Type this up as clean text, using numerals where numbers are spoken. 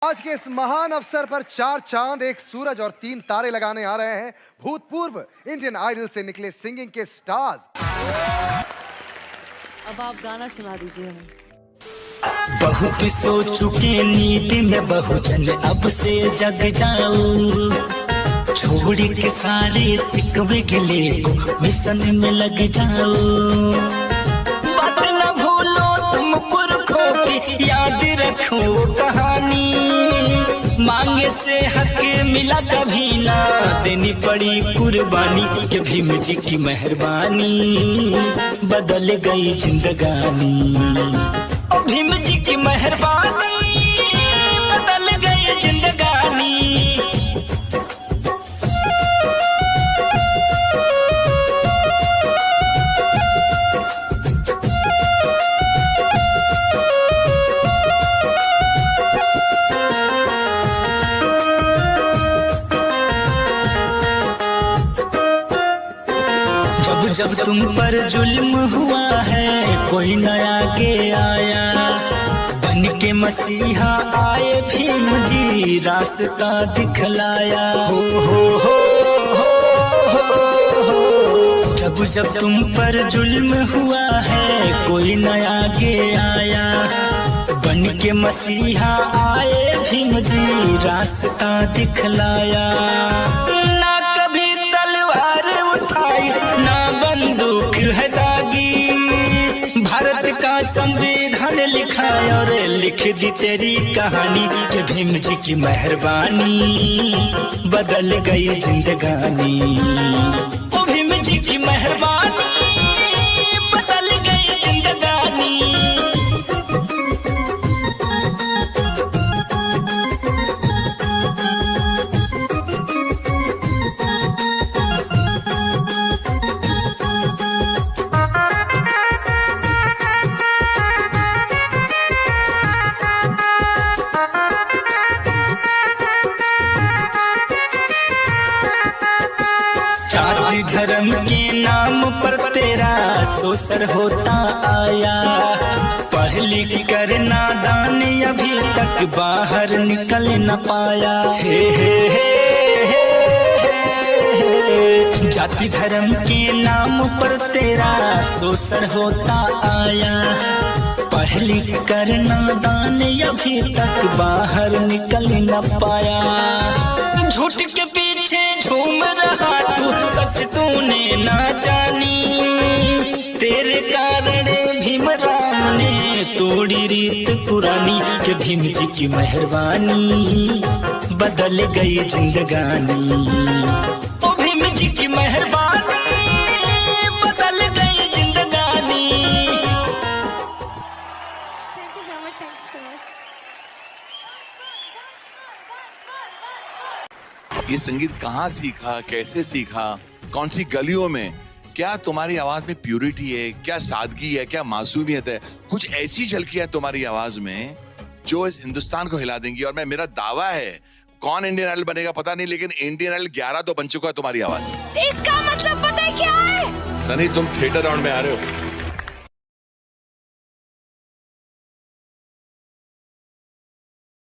आज के इस महान अवसर पर 4 चांद, 1 सूरज और 3 तारे लगाने आ रहे हैं भूतपूर्व इंडियन आइडल से निकले सिंगिंग के स्टार्स। अब आप गाना सुना दीजिए हमें। बहुत सो चुके नींद में बहुजन, अब से जग जाऊं, छोड़ के सारे सिकवे गिले को मिशन में लग जाऊं। बात न भूलो तुम पुरखों की, याद रखो कहानी, मांगे से हक मिला कभी ना, देनी पड़ी कुर्बानी के भीम जी की मेहरबानी, बदल गई जिंदगानी। भीम जी की मेहरबानी बदल गई जिंदगानी। जब जब तुम पर जुल्म हुआ है, कोई नया के आया, बन के मसीहा आए भीम जी, रास्ता दिखलाया। हो। जब जब तुम पर जुल्म हुआ है, कोई नया के आया, बन के मसीहा आए भीम जी, रास्ता दिखलाया। ना कभी तलवार उठाई, ना बंदूक है दागी, भारत का संविधान लिखा और लिख दी तेरी कहानी, कि भीम जी की मेहरबानी बदल गई जिंदगानी। ओ भीम जी की मेहरबानी बदल गई जिंदगानी। जाति धर्म के नाम पर तेरा शोषण होता आया, पढ़ लिख कर नादान अभी तक बाहर निकल न पाया। जाति धर्म के नाम पर तेरा शोषण होता आया, पढ़ लिख कर नादान अभी तक बाहर निकल न पाया। झूठ के पीछे झूम रहा तू, सच तूने ना जानी, तेरे कारण भीम राम ने तोड़ी रीत पुरानी, के भीम जी की मेहरबानी बदल गई जिंदगानी। ओ भीम जी की मेहरबानी बदल गई जिंदगानी। Thank you so much. Thank you so much. ये संगीत कहाँ सीखा, कैसे सीखा, कौन सी गलियों में? क्या तुम्हारी आवाज में प्यूरिटी है, क्या सादगी है, क्या मासूमियत है? कुछ ऐसी झलकियां तुम्हारी आवाज में जो इस हिंदुस्तान को हिला देंगी। और मेरा दावा है, कौन इंडियन आइडल बनेगा पता नहीं, लेकिन इंडियन आइडल 11 तो बन चुका है तुम्हारी आवाज। इसका मतलब पता है क्या है? सनी, तुम थिएटर राउंड में आ रहे हो।